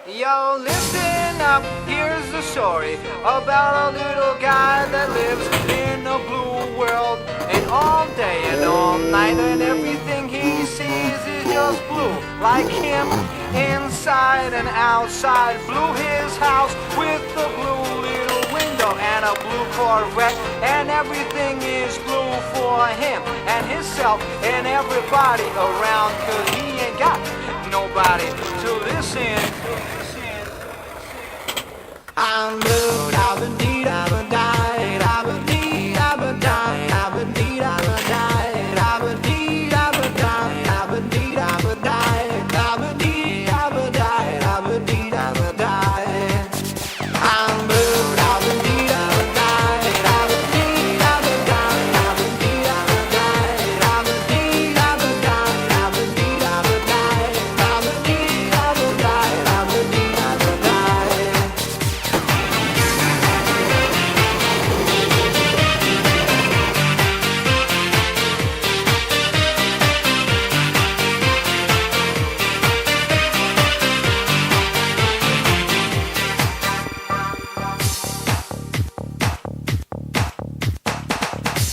Yo, listen up, here's the story about a little guy that lives in a blue world. And all day and all night and everything he sees is just blue. Like him, inside and outside. Blue his house with a blue little window and a blue Corvette. And everything is blue for him and himself and everybody around. Cause he ain't got nobody to listen. I'm blue, I've been